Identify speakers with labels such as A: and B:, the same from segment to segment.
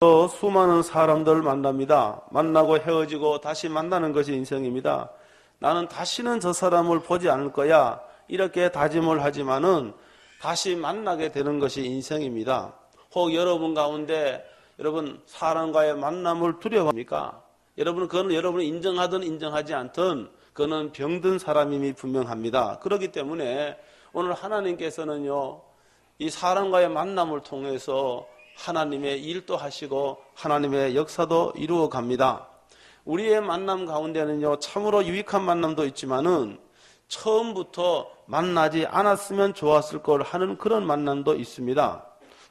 A: 수많은 사람들 만납니다. 만나고 헤어지고 다시 만나는 것이 인생입니다. 나는 다시는 저 사람을 보지 않을 거야. 이렇게 다짐을 하지만은 다시 만나게 되는 것이 인생입니다. 혹 여러분 가운데 여러분 사람과의 만남을 두려워합니까? 여러분 그거는 여러분이 인정하든 인정하지 않든 그는 병든 사람임이 분명합니다. 그렇기 때문에 오늘 하나님께서는요, 이 사람과의 만남을 통해서 하나님의 일도 하시고 하나님의 역사도 이루어 갑니다. 우리의 만남 가운데는요, 참으로 유익한 만남도 있지만은 처음부터 만나지 않았으면 좋았을 걸 하는 그런 만남도 있습니다.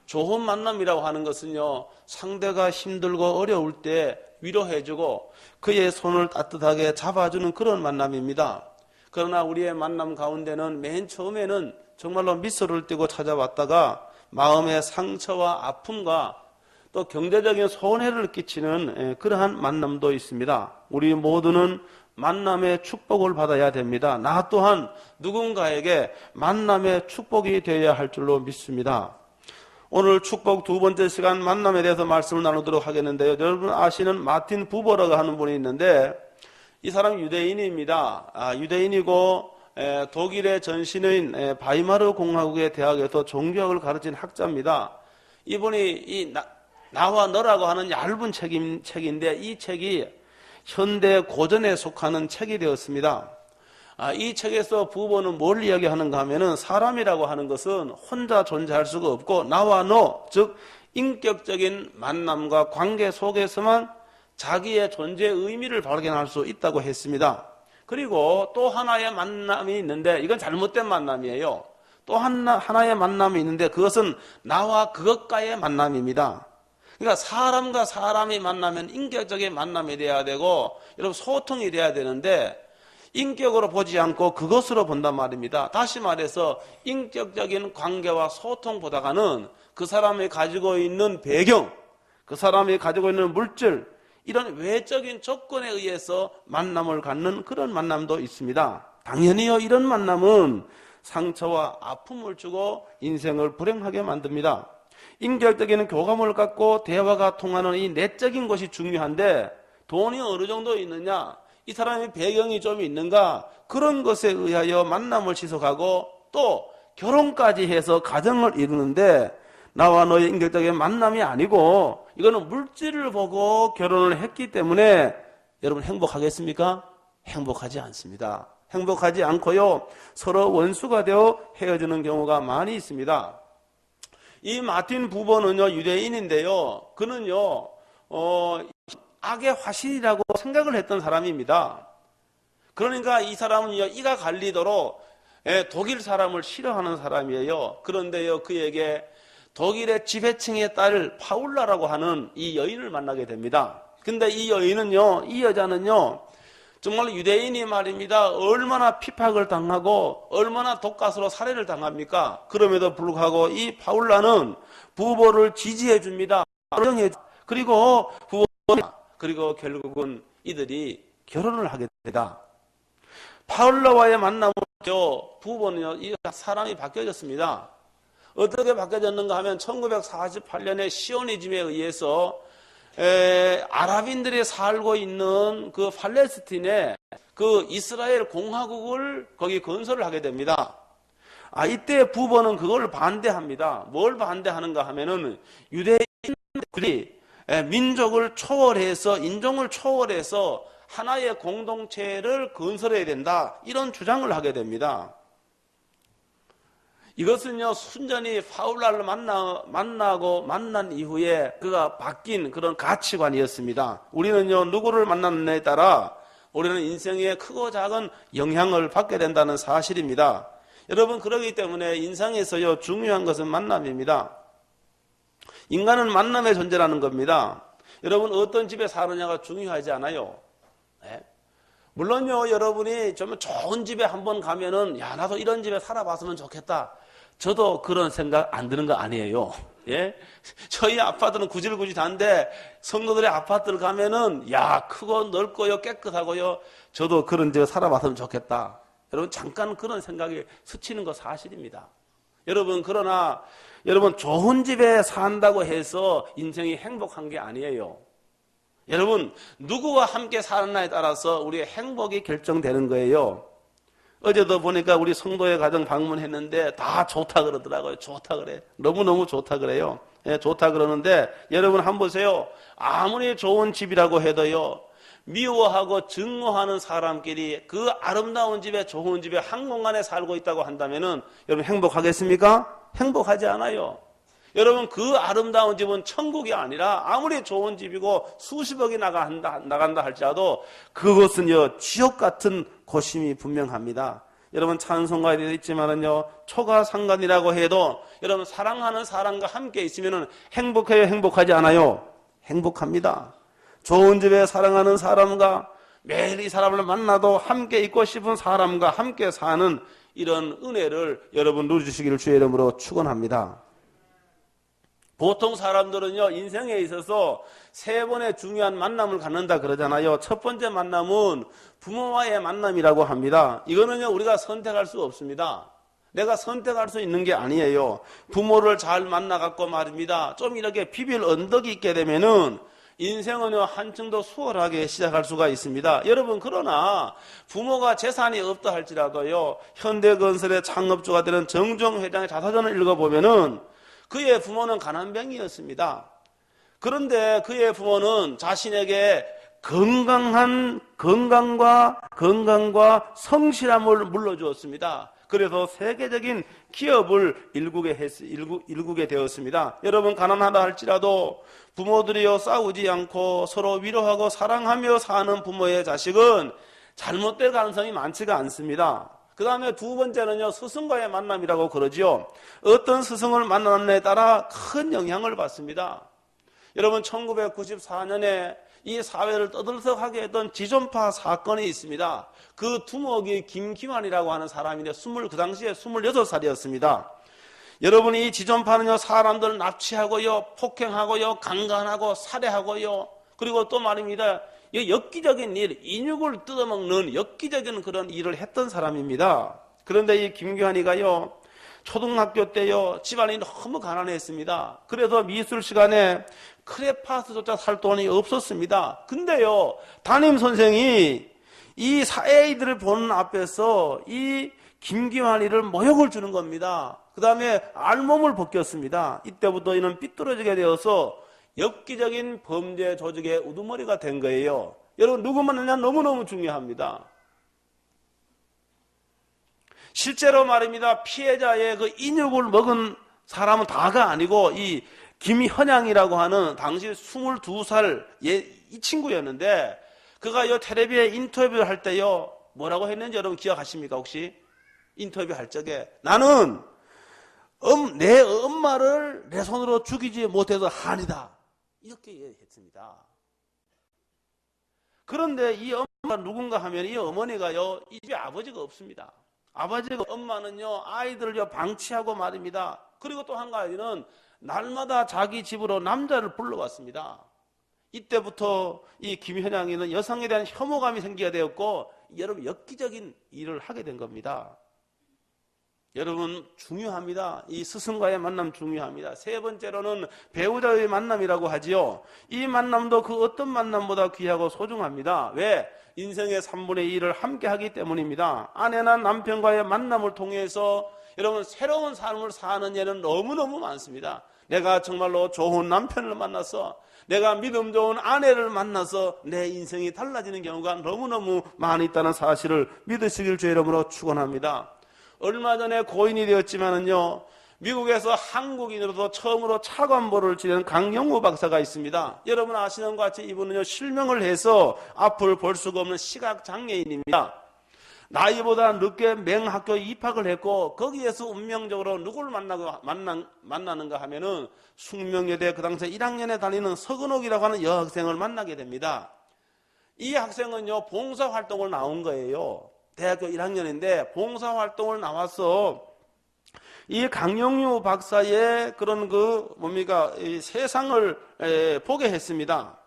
A: 좋은 만남이라고 하는 것은요, 상대가 힘들고 어려울 때 위로해주고 그의 손을 따뜻하게 잡아주는 그런 만남입니다. 그러나 우리의 만남 가운데는 맨 처음에는 정말로 미소를 띠고 찾아왔다가 마음의 상처와 아픔과 또 경제적인 손해를 끼치는 그러한 만남도 있습니다. 우리 모두는 만남의 축복을 받아야 됩니다. 나 또한 누군가에게 만남의 축복이 되어야 할 줄로 믿습니다. 오늘 축복 두 번째 시간 만남에 대해서 말씀을 나누도록 하겠는데요. 여러분 아시는 마틴 부버라고 하는 분이 있는데 이 사람 유대인입니다. 유대인이고 독일의 전신인 바이마르 공화국의 대학에서 종교학을 가르친 학자입니다. 이분이 이 나와 너라고 하는 얇은 책인데 이 책이 현대 고전에 속하는 책이 되었습니다. 이 책에서 부버는 뭘 이야기하는가 하면은 사람이라고 하는 것은 혼자 존재할 수가 없고 나와 너, 즉 인격적인 만남과 관계 속에서만 자기의 존재의 의미를 발견할 수 있다고 했습니다. 그리고 또 하나의 만남이 있는데 이건 잘못된 만남이에요. 또 하나의 만남이 있는데 그것은 나와 그것과의 만남입니다. 그러니까 사람과 사람이 만나면 인격적인 만남이 돼야 되고 여러분 소통이 돼야 되는데 인격으로 보지 않고 그것으로 본단 말입니다. 다시 말해서 인격적인 관계와 소통보다는 그 사람이 가지고 있는 배경, 그 사람이 가지고 있는 물질, 이런 외적인 조건에 의해서 만남을 갖는 그런 만남도 있습니다. 당연히요, 이런 만남은 상처와 아픔을 주고 인생을 불행하게 만듭니다. 인격적인 교감을 갖고 대화가 통하는 이 내적인 것이 중요한데 돈이 어느 정도 있느냐, 이 사람의 배경이 좀 있는가, 그런 것에 의하여 만남을 지속하고 또 결혼까지 해서 가정을 이루는데 나와 너의 인격적인 만남이 아니고 이거는 물질을 보고 결혼을 했기 때문에 여러분 행복하겠습니까? 행복하지 않습니다. 행복하지 않고요, 서로 원수가 되어 헤어지는 경우가 많이 있습니다. 이 마틴 부버는요, 유대인인데요, 그는요 악의 화신이라고 생각을 했던 사람입니다. 그러니까 이 사람은요, 이가 갈리도록 독일 사람을 싫어하는 사람이에요. 그런데요, 그에게 독일의 지배층의 딸 파울라라고 하는 이 여인을 만나게 됩니다. 근데 이 여인은요, 이 여자는요, 정말 유대인이 말입니다. 얼마나 핍박을 당하고 얼마나 독가스로 살해를 당합니까? 그럼에도 불구하고 이 파울라는 부버를 지지해 줍니다. 그리고 그리고 결국은 이들이 결혼을 하게 됩니다. 파울라와의 만남으로 부버는요, 이 사람이 바뀌어졌습니다. 어떻게 바뀌어졌는가 하면 1948년에 시오니즘에 의해서 아랍인들이 살고 있는 그 팔레스틴에 그 이스라엘 공화국을 거기 건설을 하게 됩니다. 이때 부버는 그걸 반대합니다. 뭘 반대하는가 하면은 유대인들이 민족을 초월해서 인종을 초월해서 하나의 공동체를 건설해야 된다, 이런 주장을 하게 됩니다. 이것은요, 순전히 파울라를 만난 이후에 그가 바뀐 그런 가치관이었습니다. 우리는요, 누구를 만났느냐에 따라 우리는 인생에 크고 작은 영향을 받게 된다는 사실입니다. 여러분, 그렇기 때문에 인생에서요, 중요한 것은 만남입니다. 인간은 만남의 존재라는 겁니다. 여러분, 어떤 집에 사느냐가 중요하지 않아요. 네? 물론요, 여러분이 좀 좋은 집에 한번 가면은 야, 나도 이런 집에 살아봤으면 좋겠다. 저도 그런 생각 안 드는 거 아니에요. 예? 저희 아파트는 구질구질한데 성도들의 아파트를 가면은 야, 크고 넓고요, 깨끗하고요. 저도 그런 집에 살아봤으면 좋겠다. 여러분, 잠깐 그런 생각이 스치는 거 사실입니다. 여러분, 그러나 여러분, 좋은 집에 산다고 해서 인생이 행복한 게 아니에요. 여러분, 누구와 함께 사느냐에 따라서 우리의 행복이 결정되는 거예요. 어제도 보니까 우리 성도의 가정 방문했는데 다 좋다 그러더라고요. 좋다 그래. 너무너무 좋다 그래요. 예, 좋다 그러는데 여러분 한번 보세요. 아무리 좋은 집이라고 해도요, 미워하고 증오하는 사람끼리 그 아름다운 집에, 좋은 집에 한 공간에 살고 있다고 한다면은 여러분 행복하겠습니까? 행복하지 않아요. 여러분, 그 아름다운 집은 천국이 아니라 아무리 좋은 집이고 수십억이 나간다 할지라도 그것은요, 지옥 같은 곳임이 분명합니다. 여러분, 찬송가에 되어 있지만은요, 초가상간이라고 해도 여러분, 사랑하는 사람과 함께 있으면은 행복해요, 행복하지 않아요? 행복합니다. 좋은 집에 사랑하는 사람과 매일 이 사람을 만나도 함께 있고 싶은 사람과 함께 사는 이런 은혜를 여러분 누리시기를 주의 이름으로 축원합니다. 보통 사람들은요, 인생에 있어서 세 번의 중요한 만남을 갖는다 그러잖아요. 첫 번째 만남은 부모와의 만남이라고 합니다. 이거는요, 우리가 선택할 수 없습니다. 내가 선택할 수 있는 게 아니에요. 부모를 잘 만나갖고 말입니다, 좀 이렇게 비빌 언덕이 있게 되면은 인생은요, 한층 더 수월하게 시작할 수가 있습니다. 여러분, 그러나 부모가 재산이 없다 할지라도요, 현대건설의 창업주가 되는 정종 회장의 자서전을 읽어보면은 그의 부모는 가난뱅이였습니다. 그런데 그의 부모는 자신에게 건강과 성실함을 물려주었습니다. 그래서 세계적인 기업을 일구게 되었습니다. 여러분, 가난하다 할지라도 부모들이요, 싸우지 않고 서로 위로하고 사랑하며 사는 부모의 자식은 잘못될 가능성이 많지가 않습니다. 그 다음에 두 번째는요, 스승과의 만남이라고 그러지요. 어떤 스승을 만나느냐에 따라 큰 영향을 받습니다. 여러분, 1994년에 이 사회를 떠들썩하게 했던 지존파 사건이 있습니다. 그 두목이 김기환이라고 하는 사람인데 그 당시에 26살이었습니다. 여러분, 이 지존파는요, 사람들을 납치하고요, 폭행하고요, 강간하고 살해하고요, 그리고 또 말입니다, 엽기적인 일, 인육을 뜯어먹는 엽기적인 그런 일을 했던 사람입니다. 그런데 이 김기환이가요, 초등학교 때요, 집안이 너무 가난했습니다. 그래서 미술 시간에 크레파스조차 살 돈이 없었습니다. 근데요, 담임 선생이 이 사애이들을 보는 앞에서 이 김기환이를 모욕을 주는 겁니다. 그 다음에 알몸을 벗겼습니다. 이때부터 이는 삐뚤어지게 되어서 엽기적인 범죄 조직의 우두머리가 된 거예요. 여러분, 누구 만나냐 너무너무 중요합니다. 실제로 말입니다, 피해자의 그 인육을 먹은 사람은 다가 아니고 이 김현양이라고 하는 당시 22살 이 친구였는데, 그가 요 텔레비에 인터뷰를 할 때요, 뭐라고 했는지 여러분 기억하십니까? 혹시 인터뷰 할 적에 나는 내 엄마를 내 손으로 죽이지 못해서 한이다, 이렇게 했습니다. 그런데 이 엄마가 누군가 하면 이 어머니가요, 이 집에 아버지가 없습니다. 아버지가, 엄마는요, 아이들을 방치하고 말입니다. 그리고 또 한 가지는 날마다 자기 집으로 남자를 불러왔습니다. 이때부터 이 김현양이는 여성에 대한 혐오감이 생기게 되었고, 여러분, 엽기적인 일을 하게 된 겁니다. 여러분, 중요합니다. 이 스승과의 만남 중요합니다. 세 번째로는 배우자의 만남이라고 하지요. 이 만남도 그 어떤 만남보다 귀하고 소중합니다. 왜? 인생의 3분의 1을 함께 하기 때문입니다. 아내나 남편과의 만남을 통해서 여러분, 새로운 삶을 사는 예는 너무너무 많습니다. 내가 정말로 좋은 남편을 만나서, 내가 믿음 좋은 아내를 만나서 내 인생이 달라지는 경우가 너무너무 많이 있다는 사실을 믿으시길 주의 이름으로 축원합니다. 얼마 전에 고인이 되었지만은요, 미국에서 한국인으로서 처음으로 차관보를 지낸 강영호 박사가 있습니다. 여러분 아시는 것 같이 이분은요, 실명을 해서 앞을 볼 수가 없는 시각장애인입니다. 나이보다 늦게 맹학교에 입학을 했고, 거기에서 운명적으로 누구를 만나는가 하면은 숙명여대 그 당시 1학년에 다니는 서근옥이라고 하는 여학생을 만나게 됩니다. 이 학생은요, 봉사활동을 나온 거예요. 대학교 1학년인데 봉사활동을 나와서 이 강영유 박사의 그런 이 세상을 보게 했습니다.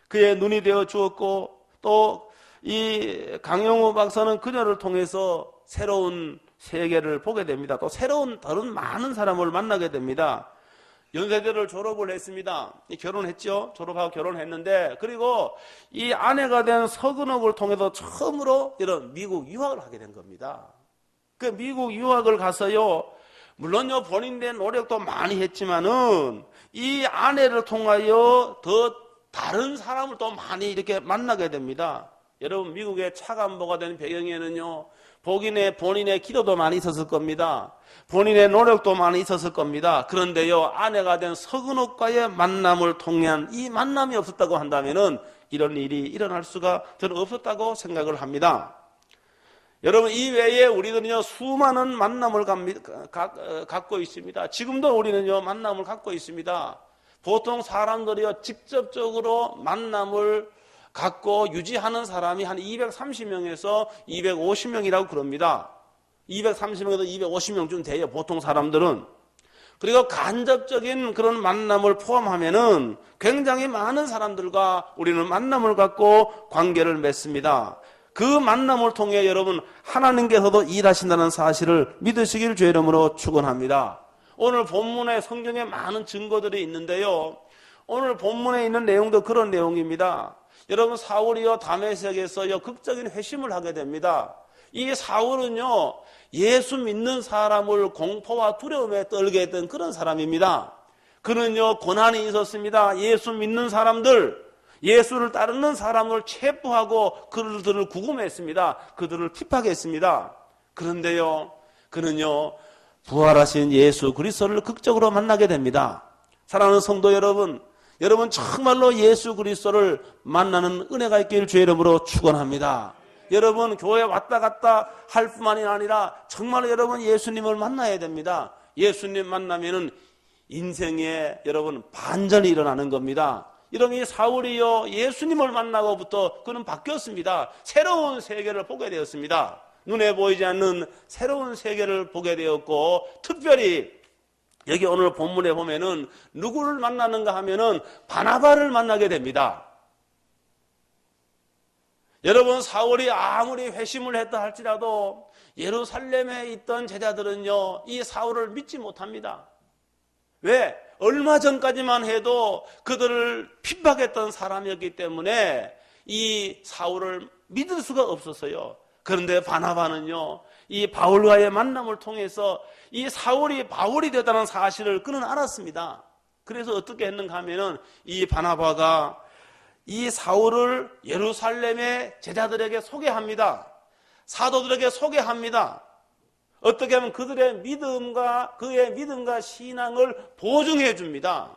A: 그의 눈이 되어 주었고, 또 이 강영우 박사는 그녀를 통해서 새로운 세계를 보게 됩니다. 또 새로운 다른 많은 사람을 만나게 됩니다. 연세대를 졸업을 했습니다. 결혼했죠. 졸업하고 결혼했는데, 그리고 이 아내가 된 서근옥을 통해서 처음으로 이런 미국 유학을 하게 된 겁니다. 그 미국 유학을 가서요, 물론요 본인의 노력도 많이 했지만은 이 아내를 통하여 더 다른 사람을 또 많이 이렇게 만나게 됩니다. 여러분, 미국의 차관보가 된 배경에는요, 본인의 기도도 많이 있었을 겁니다. 본인의 노력도 많이 있었을 겁니다. 그런데요, 아내가 된 서근옥과의 만남을 통한 이 만남이 없었다고 한다면은 이런 일이 일어날 수가 저는 없었다고 생각을 합니다. 여러분, 이 외에 우리는요, 수많은 만남을 갖고 있습니다. 지금도 우리는요, 만남을 갖고 있습니다. 보통 사람들이요, 직접적으로 만남을 갖고 유지하는 사람이 한 230명에서 250명이라고 그럽니다. 230명에서 250명쯤 돼요, 보통 사람들은. 그리고 간접적인 그런 만남을 포함하면은 굉장히 많은 사람들과 우리는 만남을 갖고 관계를 맺습니다. 그 만남을 통해 여러분, 하나님께서도 일하신다는 사실을 믿으시길 주의 이름으로 축원합니다. 오늘 본문에 성경에 많은 증거들이 있는데요, 오늘 본문에 있는 내용도 그런 내용입니다. 여러분, 사울이요 다메섹에서요 극적인 회심을 하게 됩니다. 이 사울은요 예수 믿는 사람을 공포와 두려움에 떨게 했던 그런 사람입니다. 그는요 고난이 있었습니다. 예수 믿는 사람들, 예수를 따르는 사람을 체포하고 그들을 구금했습니다. 그들을 핍박했습니다. 그런데요, 그는요 부활하신 예수 그리스도를 극적으로 만나게 됩니다. 사랑하는 성도 여러분, 여러분 정말로 예수 그리스도를 만나는 은혜가 있길 주의 이름으로 축원합니다. 여러분, 교회 왔다 갔다 할 뿐만이 아니라 정말로 여러분 예수님을 만나야 됩니다. 예수님 만나면은 인생에 여러분 반전이 일어나는 겁니다. 여러분, 이 사울이요 예수님을 만나고부터 그는 바뀌었습니다. 새로운 세계를 보게 되었습니다. 눈에 보이지 않는 새로운 세계를 보게 되었고, 특별히 여기 오늘 본문에 보면은 누구를 만나는가 하면은 바나바를 만나게 됩니다. 여러분, 사울이 아무리 회심을 했다 할지라도 예루살렘에 있던 제자들은요 이 사울을 믿지 못합니다. 왜? 얼마 전까지만 해도 그들을 핍박했던 사람이었기 때문에 이 사울을 믿을 수가 없었어요. 그런데 바나바는요 이 바울과의 만남을 통해서 이 사울이 바울이 되었다는 사실을 그는 알았습니다. 그래서 어떻게 했는가 하면은 이 바나바가 이 사울을 예루살렘의 제자들에게 소개합니다. 사도들에게 소개합니다. 어떻게 하면 그들의 믿음과 신앙을 보증해 줍니다.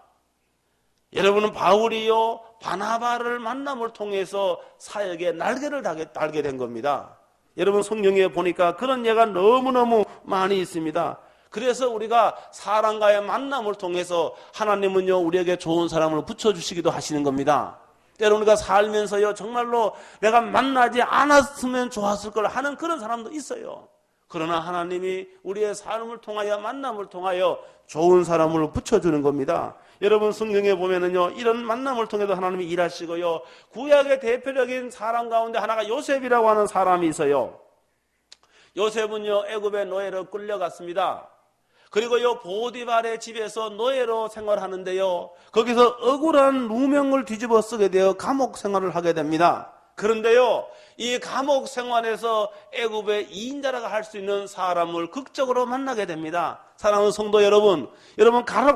A: 여러분은 바울이요 바나바를 만남을 통해서 사역에 날개를 달게 된 겁니다. 여러분, 성경에 보니까 그런 예가 너무너무 많이 있습니다. 그래서 우리가 사람과의 만남을 통해서 하나님은요 우리에게 좋은 사람을 붙여주시기도 하시는 겁니다. 여러분, 우리가 살면서요 정말로 내가 만나지 않았으면 좋았을 걸 하는 그런 사람도 있어요. 그러나 하나님이 우리의 삶을 통하여, 만남을 통하여 좋은 사람을 붙여주는 겁니다. 여러분, 성경에 보면은요 이런 만남을 통해서 하나님이 일하시고요, 구약의 대표적인 사람 가운데 하나가 요셉이라고 하는 사람이 있어요. 요셉은요 애굽의 노예로 끌려갔습니다. 그리고요 보디발의 집에서 노예로 생활하는데요, 거기서 억울한 누명을 뒤집어 쓰게 되어 감옥 생활을 하게 됩니다. 그런데요 이 감옥 생활에서 애굽의 2인자라고 할 수 있는 사람을 극적으로 만나게 됩니다. 사랑하는 성도 여러분,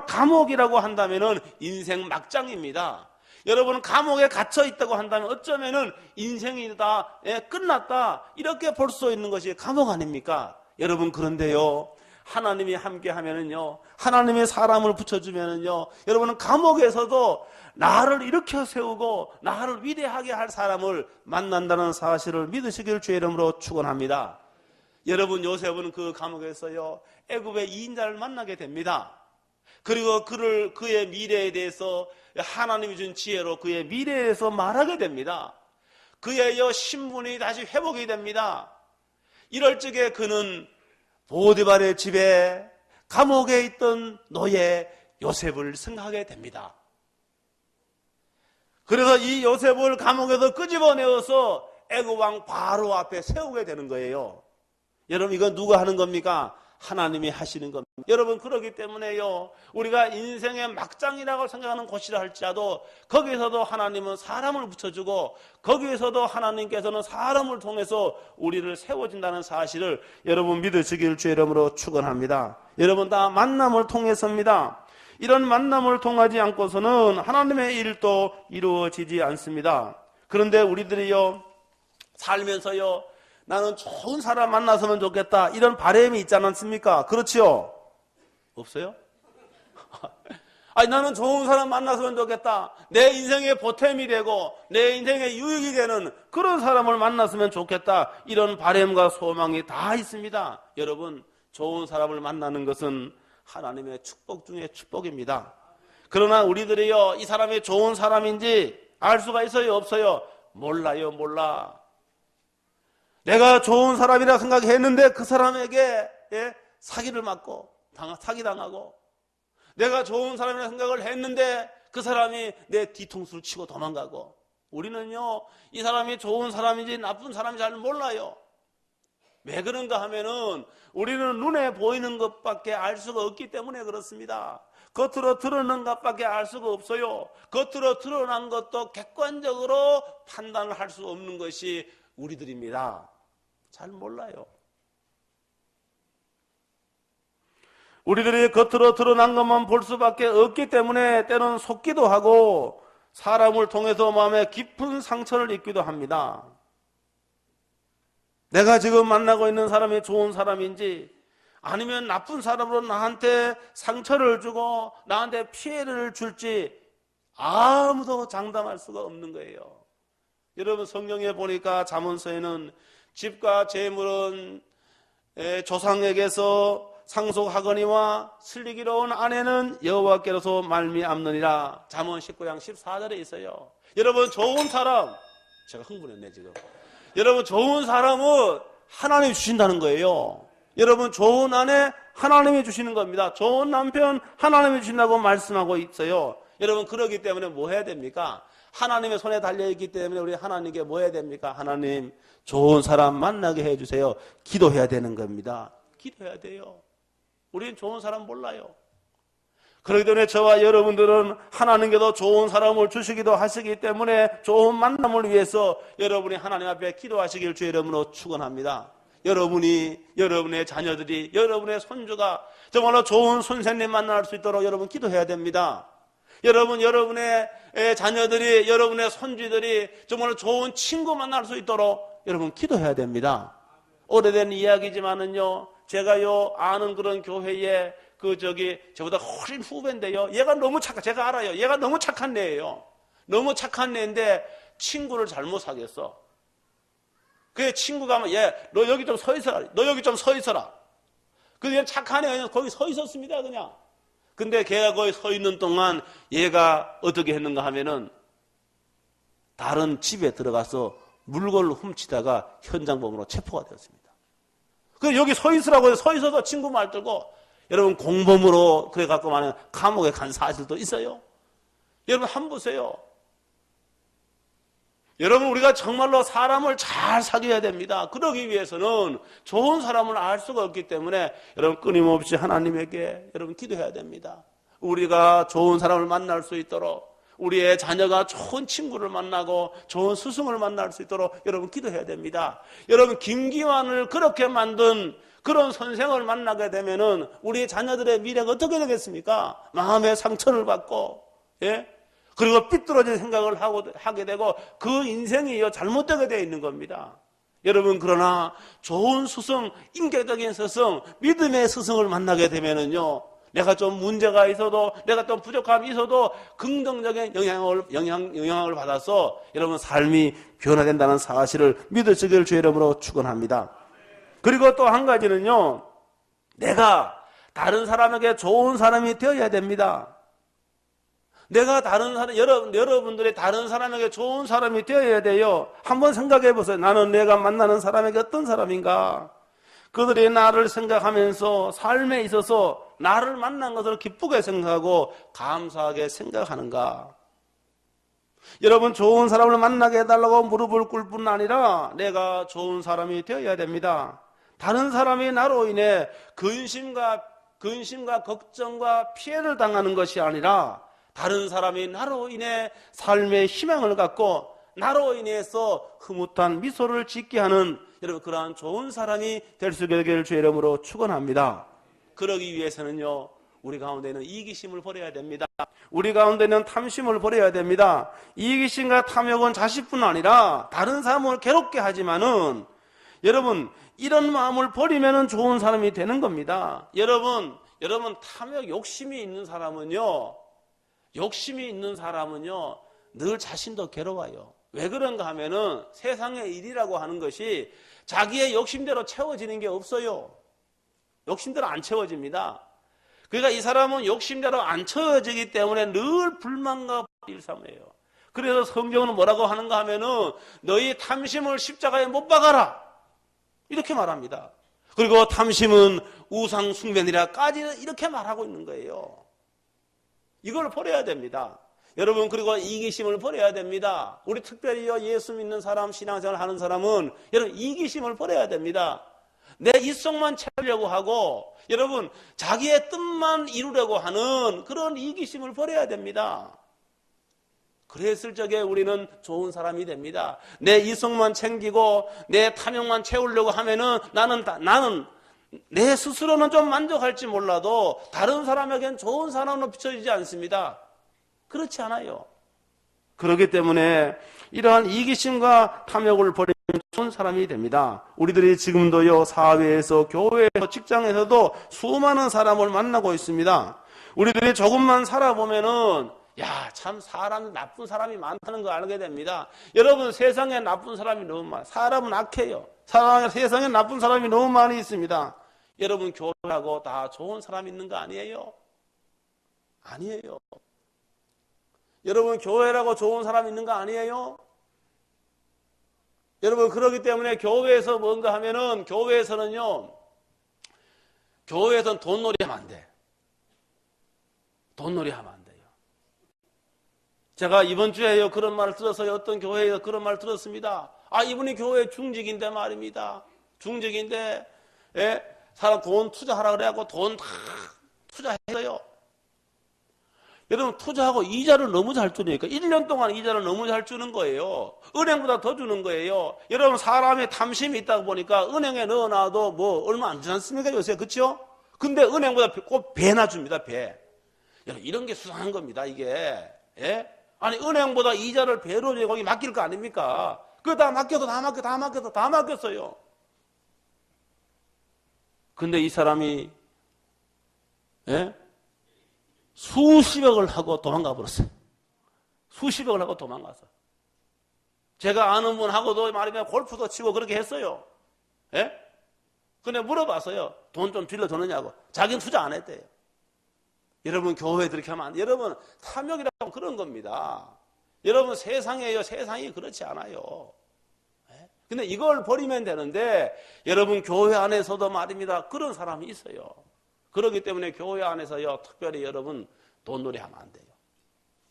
A: 감옥이라고 한다면은 인생 막장입니다. 여러분, 감옥에 갇혀 있다고 한다면 어쩌면은 인생이 다 끝났다 이렇게 볼 수 있는 것이 감옥 아닙니까? 여러분, 그런데요 하나님이 함께 하면은요, 하나님의 사람을 붙여주면은요, 여러분은 감옥에서도 나를 일으켜 세우고 나를 위대하게 할 사람을 만난다는 사실을 믿으시길 주의 이름으로 축원합니다. 여러분, 요셉은 그 감옥에서요 애굽의 2인자를 만나게 됩니다. 그리고 그의 미래에 대해서 하나님이 준 지혜로 그의 미래에 대해서 말하게 됩니다. 그의 신분이 다시 회복이 됩니다. 이럴 적에 그는 보디발의 집에 감옥에 있던 노예 요셉을 생각하게 됩니다. 그래서 이 요셉을 감옥에서 끄집어내어서 애굽 왕 바로 앞에 세우게 되는 거예요. 여러분, 이건 누가 하는 겁니까? 하나님이 하시는 겁니다. 여러분, 그러기 때문에요, 우리가 인생의 막장이라고 생각하는 곳이라 할지라도 거기에서도 하나님은 사람을 붙여주고 거기에서도 하나님께서는 사람을 통해서 우리를 세워준다는 사실을 여러분 믿으시길 주의 이름으로 축원합니다. 여러분, 다 만남을 통해서입니다. 이런 만남을 통하지 않고서는 하나님의 일도 이루어지지 않습니다. 그런데 우리들이요, 살면서요, 나는 좋은 사람 만났으면 좋겠다, 이런 바람이 있지 않습니까? 그렇지요? 없어요? 아니, 나는 좋은 사람 만났으면 좋겠다, 내 인생의 보탬이 되고 내 인생의 유익이 되는 그런 사람을 만났으면 좋겠다, 이런 바람과 소망이 다 있습니다. 여러분, 좋은 사람을 만나는 것은 하나님의 축복 중에 축복입니다. 그러나 우리들이요, 이 사람이 좋은 사람인지 알 수가 있어요, 없어요? 몰라요, 몰라. 내가 좋은 사람이라 생각했는데 그 사람에게 사기를 맞고 사기당하고, 내가 좋은 사람이라 생각을 했는데 그 사람이 내 뒤통수를 치고 도망가고, 우리는요, 이 사람이 좋은 사람인지 나쁜 사람인지 잘 몰라요. 왜 그런가 하면은 우리는 눈에 보이는 것밖에 알 수가 없기 때문에 그렇습니다. 겉으로 드러난 것밖에 알 수가 없어요. 겉으로 드러난 것도 객관적으로 판단을 할 수 없는 것이 우리들입니다. 잘 몰라요. 우리들이 겉으로 드러난 것만 볼 수밖에 없기 때문에 때로는 속기도 하고 사람을 통해서 마음에 깊은 상처를 입기도 합니다. 내가 지금 만나고 있는 사람이 좋은 사람인지 아니면 나쁜 사람으로 나한테 상처를 주고 나한테 피해를 줄지 아무도 장담할 수가 없는 거예요. 여러분, 성경에 보니까 잠언서에는 집과 재물은 조상에게서 상속하거니와 슬리기로 온 아내는 여호와께로서 말미암느니라. 잠언 19장 14절에 있어요. 여러분, 좋은 사람, 제가 흥분했네 지금. 여러분, 좋은 사람은 하나님이 주신다는 거예요. 여러분, 좋은 아내 하나님이 주시는 겁니다. 좋은 남편 하나님이 주신다고 말씀하고 있어요. 여러분, 그러기 때문에 뭐 해야 됩니까? 하나님의 손에 달려있기 때문에 우리 하나님께 뭐 해야 됩니까? 하나님, 좋은 사람 만나게 해주세요. 기도해야 되는 겁니다. 기도해야 돼요. 우리는 좋은 사람 몰라요. 그렇기 때문에 저와 여러분들은 하나님께도 좋은 사람을 주시기도 하시기 때문에 좋은 만남을 위해서 여러분이 하나님 앞에 기도하시길 주의 이름으로 축원합니다. 여러분이, 여러분의 자녀들이, 여러분의 손주가 정말로 좋은 선생님 만날 수 있도록 여러분 기도해야 됩니다. 여러분, 여러분의 자녀들이, 여러분의 손주들이 정말로 좋은 친구 만날 수 있도록 여러분 기도해야 됩니다. 오래된 이야기지만은요, 제가요 아는 그런 교회에 저보다 훨씬 후배인데요, 얘가 너무 제가 알아요. 얘가 너무 착한 애예요. 너무 착한 애인데 친구를 잘못 사귀었어. 그 친구가 너 여기 좀 서 있어라. 너 여기 좀 서 있어라. 그냥 착한 애가 그냥 거기 서 있었습니다, 그냥. 근데 걔가 거기 서 있는 동안 얘가 어떻게 했는가 하면은 다른 집에 들어가서 물건을 훔치다가 현장범으로 체포가 되었습니다. 그 여기 서 있으라고 해서 서 있어서 친구 말 들고, 여러분, 공범으로 그래 갖고 만약 감옥에 간 사실도 있어요. 여러분, 한번 보세요. 여러분, 우리가 정말로 사람을 잘 사귀어야 됩니다. 그러기 위해서는 좋은 사람을 알 수가 없기 때문에 여러분, 끊임없이 하나님에게 여러분 기도해야 됩니다. 우리가 좋은 사람을 만날 수 있도록, 우리의 자녀가 좋은 친구를 만나고 좋은 스승을 만날 수 있도록 여러분 기도해야 됩니다. 여러분, 김기환을 그렇게 만든 그런 선생을 만나게 되면은 우리 자녀들의 미래가 어떻게 되겠습니까? 마음의 상처를 받고, 그리고 삐뚤어진 생각을 하게 되고 그 인생이 잘못되게 되어 있는 겁니다. 여러분, 그러나 좋은 스승, 인격적인 스승, 믿음의 스승을 만나게 되면은요, 내가 좀 문제가 있어도, 내가 좀 부족함이 있어도 긍정적인 영향을 받아서 여러분 삶이 변화된다는 사실을 믿으시길 주의 이름으로 축원합니다. 그리고 또 한 가지는요, 내가 다른 사람에게 좋은 사람이 되어야 됩니다. 내가 다른 사람, 여러분들이 다른 사람에게 좋은 사람이 되어야 돼요. 한번 생각해 보세요. 나는 내가 만나는 사람에게 어떤 사람인가? 그들이 나를 생각하면서 삶에 있어서 나를 만난 것을 기쁘게 생각하고 감사하게 생각하는가? 여러분, 좋은 사람을 만나게 해달라고 무릎을 꿇을 뿐 아니라 내가 좋은 사람이 되어야 됩니다. 다른 사람이 나로 인해 근심과 걱정과 피해를 당하는 것이 아니라 다른 사람이 나로 인해 삶의 희망을 갖고 나로 인해서 흐뭇한 미소를 짓게 하는 여러분 그러한 좋은 사람이 될 수 있기를 주의 이름으로 축원합니다. 그러기 위해서는요, 우리 가운데는 이기심을 버려야 됩니다. 우리 가운데는 탐심을 버려야 됩니다. 이기심과 탐욕은 자식뿐 아니라 다른 사람을 괴롭게 하지만은 여러분 이런 마음을 버리면은 좋은 사람이 되는 겁니다. 여러분 탐욕 욕심이 있는 사람은요 늘 자신도 괴로워요. 왜 그런가 하면은 세상의 일이라고 하는 것이 자기의 욕심대로 채워지는 게 없어요. 욕심대로 안 채워집니다. 그러니까 이 사람은 욕심대로 안 채워지기 때문에 늘 불만과 일삼아요. 그래서 성경은 뭐라고 하는가 하면은 너희 탐심을 십자가에 못 박아라 이렇게 말합니다. 그리고 탐심은 우상 숭배니라까지 이렇게 말하고 있는 거예요. 이걸 버려야 됩니다. 여러분, 그리고 이기심을 버려야 됩니다. 우리 특별히요, 예수 믿는 사람, 신앙생활 하는 사람은 여러분 이기심을 버려야 됩니다. 내 이성만 채우려고 하고 여러분 자기의 뜻만 이루려고 하는 그런 이기심을 버려야 됩니다. 그랬을 적에 우리는 좋은 사람이 됩니다. 내 이성만 챙기고 내 탐욕만 채우려고 하면은 나는 내 스스로는 좀 만족할지 몰라도 다른 사람에겐 좋은 사람으로 비춰지지 않습니다. 그렇지 않아요. 그렇기 때문에 이러한 이기심과 탐욕을 버리면 좋은 사람이 됩니다. 우리들이 지금도요, 사회에서, 교회에서, 직장에서도 수많은 사람을 만나고 있습니다. 우리들이 조금만 살아보면은 참 나쁜 사람이 많다는 거 알게 됩니다. 여러분, 세상에 나쁜 사람이 너무 많아요. 사람은 악해요. 세상에 나쁜 사람이 너무 많이 있습니다. 여러분, 교회하고 다 좋은 사람 있는 거 아니에요? 아니에요. 여러분, 교회라고 좋은 사람 있는 거 아니에요? 여러분, 그렇기 때문에 교회에서 뭔가 하면은 교회에서는 돈놀이 하면 안 돼. 돈놀이 하면 안 돼요. 제가 이번 주에요, 그런 말을 들었어요. 어떤 교회에서 그런 말을 들었습니다. 이분이 교회 중직인데 말입니다. 중직인데, 사람 돈 투자하라 그래갖고 돈 다 투자했어요. 여러분, 투자하고 이자를 너무 잘 주니까 1년 동안 이자를 너무 잘 주는 거예요. 은행보다 더 주는 거예요. 여러분, 사람의 탐심이 있다 보니까 은행에 넣어놔도 뭐 얼마 안 주지 않습니까 요새, 그렇죠? 근데 은행보다 꼭 배나 줍니다. 배. 여러분, 이런 게 수상한 겁니다, 이게. 아니, 은행보다 이자를 배로 주고 거기 맡길 거 아닙니까? 그거 다 맡겼어요. 근데 이 사람이 수십억을 하고 도망가 버렸어요. 수십억을 하고 도망가서. 제가 아는 분하고도 말이면 골프도 치고 그렇게 했어요. 근데 물어봤어요. 돈 좀 빌려줬느냐고. 자기는 투자 안 했대요. 여러분, 교회에 그렇게 하면 안 돼요. 여러분, 탐욕이라고 그런 겁니다. 여러분, 세상이 그렇지 않아요. 근데 이걸 버리면 되는데, 여러분, 교회 안에서도 말입니다. 그런 사람이 있어요. 그렇기 때문에 교회 안에서요, 특별히 여러분, 돈놀이 하면 안 돼요.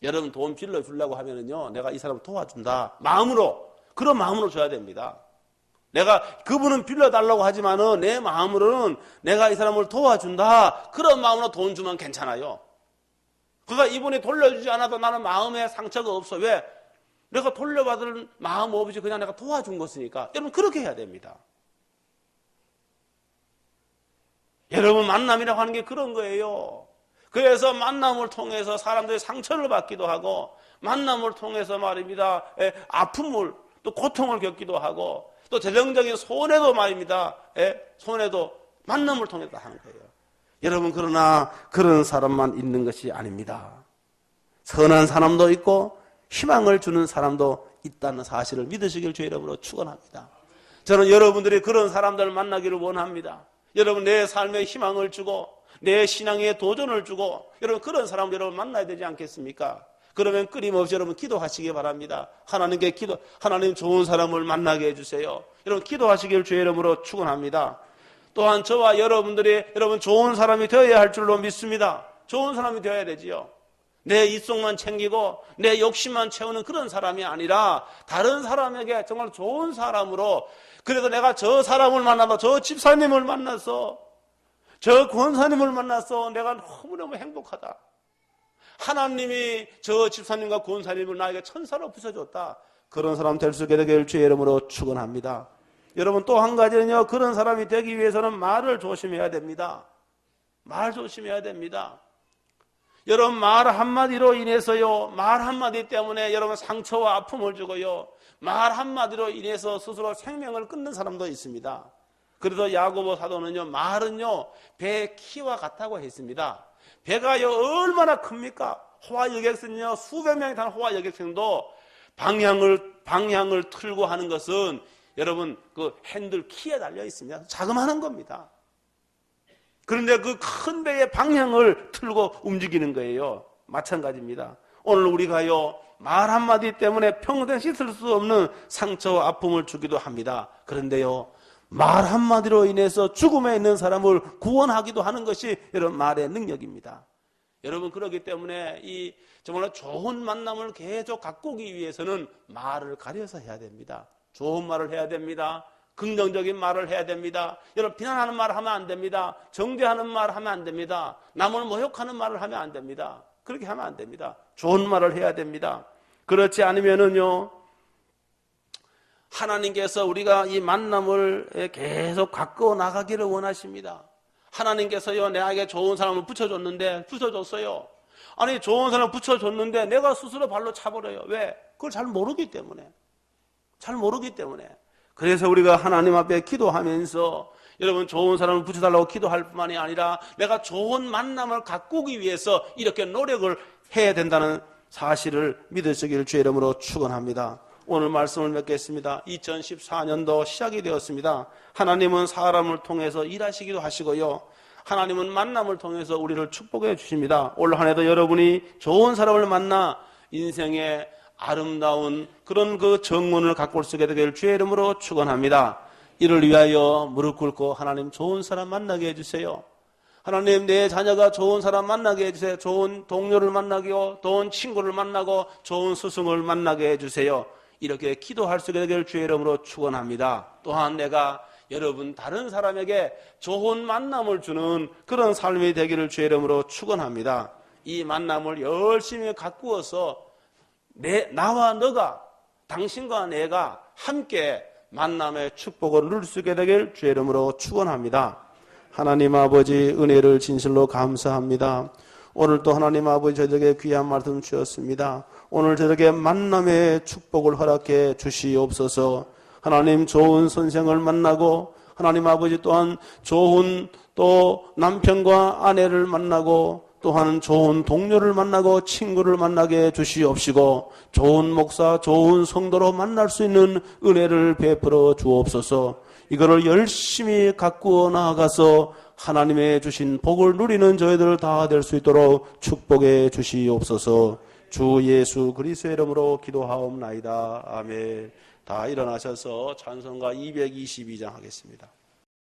A: 여러분, 돈 빌려주려고 하면은요, 내가 이 사람을 도와준다. 그런 마음으로 줘야 됩니다. 내가 그분은 빌려달라고 하지만은 내 마음으로는 내가 이 사람을 도와준다. 그런 마음으로 돈 주면 괜찮아요. 그러니까 이분이 돌려주지 않아도 나는 마음에 상처가 없어. 왜? 내가 돌려받을 마음 없이 그냥 내가 도와준 것이니까. 여러분, 그렇게 해야 됩니다. 여러분, 만남이라고 하는 게 그런 거예요. 그래서 만남을 통해서 사람들이 상처를 받기도 하고, 만남을 통해서 말입니다, 아픔을, 또 고통을 겪기도 하고, 또 재정적인 손해도 말입니다, 손해도 만남을 통해서 하는 거예요. 여러분, 그러나 그런 사람만 있는 것이 아닙니다. 선한 사람도 있고 희망을 주는 사람도 있다는 사실을 믿으시길 주의 이름으로 축원합니다. 저는 여러분들이 그런 사람들을 만나기를 원합니다. 여러분, 내 삶에 희망을 주고 내 신앙에 도전을 주고 여러분, 그런 사람들 여러분 만나야 되지 않겠습니까? 그러면 끊임없이 여러분 기도하시기 바랍니다. 하나님 좋은 사람을 만나게 해주세요. 여러분, 기도하시길 주의 이름으로 축원합니다. 또한 저와 여러분들이 여러분 좋은 사람이 되어야 할 줄로 믿습니다. 좋은 사람이 되어야 되지요. 내 이성만 챙기고 내 욕심만 채우는 그런 사람이 아니라 다른 사람에게 정말 좋은 사람으로 그래도 내가 저 사람을 만나서 저 집사님을 만나서 저 권사님을 만나서 내가 너무너무 행복하다. 하나님이 저 집사님과 권사님을 나에게 천사로 부셔줬다. 그런 사람 될 수 있게 되길 주의 이름으로 축원합니다. 여러분 또 한 가지는요. 그런 사람이 되기 위해서는 말을 조심해야 됩니다. 말 조심해야 됩니다. 여러분 말 한마디로 인해서요. 말 한마디 때문에 여러분 상처와 아픔을 주고요. 말 한마디로 인해서 스스로 생명을 끊는 사람도 있습니다. 그래서 야고보 사도는요. 말은요. 배의 키와 같다고 했습니다. 배가요. 얼마나 큽니까? 호화 여객선요. 수백 명이 타는 호화 여객선도 방향을 틀고 하는 것은 여러분 그 핸들 키에 달려 있습니다. 자금하는 겁니다. 그런데 그 큰 배의 방향을 틀고 움직이는 거예요. 마찬가지입니다. 오늘 우리가요 말 한마디 때문에 평생 씻을 수 없는 상처와 아픔을 주기도 합니다. 그런데요 말 한마디로 인해서 죽음에 있는 사람을 구원하기도 하는 것이 여러분 말의 능력입니다. 여러분 그렇기 때문에 이 정말 좋은 만남을 계속 갖고 오기 위해서는 말을 가려서 해야 됩니다. 좋은 말을 해야 됩니다. 긍정적인 말을 해야 됩니다. 여러분 비난하는 말을 하면 안 됩니다. 정죄하는 말을 하면 안 됩니다. 남을 모욕하는 말을 하면 안 됩니다. 그렇게 하면 안 됩니다. 좋은 말을 해야 됩니다. 그렇지 않으면은요 하나님께서 우리가 이 만남을 계속 갖고 나가기를 원하십니다. 하나님께서요 내게 좋은 사람을 붙여줬어요. 아니 좋은 사람을 붙여줬는데 내가 스스로 발로 차버려요. 왜? 그걸 잘 모르기 때문에. 그래서 우리가 하나님 앞에 기도하면서 여러분 좋은 사람을 붙여달라고 기도할 뿐만이 아니라 내가 좋은 만남을 갖고 오기 위해서 이렇게 노력을 해야 된다는 사실을 믿으시기를 주의 이름으로 축원합니다. 오늘 말씀을 맺겠습니다. 2014년도 시작이 되었습니다. 하나님은 사람을 통해서 일하시기도 하시고요. 하나님은 만남을 통해서 우리를 축복해 주십니다. 올 한 해도 여러분이 좋은 사람을 만나 인생의 아름다운 그런 그 정문을 갖고 올 수 있게 되길 주의 이름으로 축원합니다. 이를 위하여 무릎 꿇고 하나님 좋은 사람 만나게 해주세요. 하나님 내 자녀가 좋은 사람 만나게 해주세요. 좋은 동료를 만나고 좋은 친구를 만나고 좋은 스승을 만나게 해주세요. 이렇게 기도할 수 있게 되길 주의 이름으로 축원합니다. 또한 내가 여러분 다른 사람에게 좋은 만남을 주는 그런 삶이 되기를 주의 이름으로 축원합니다. 이 만남을 열심히 가꾸어서 나와 너가 당신과 내가 함께 만남의 축복을 누릴 수 있게 되길 주의 이름으로 축원합니다. 하나님 아버지 은혜를 진실로 감사합니다. 오늘도 하나님 아버지 저에게 귀한 말씀 주셨습니다. 오늘 저에게 만남의 축복을 허락해 주시옵소서. 하나님 좋은 선생을 만나고 하나님 아버지 또한 좋은 또 남편과 아내를 만나고 또한 좋은 동료를 만나고 친구를 만나게 주시옵시고 좋은 목사, 좋은 성도로 만날 수 있는 은혜를 베풀어 주옵소서. 이거를 열심히 가꾸어 나아가서 하나님의 주신 복을 누리는 저희들 다 될 수 있도록 축복해 주시옵소서. 주 예수 그리스도의 이름으로 기도하옵나이다. 아멘. 다 일어나셔서 찬송가 222장 하겠습니다.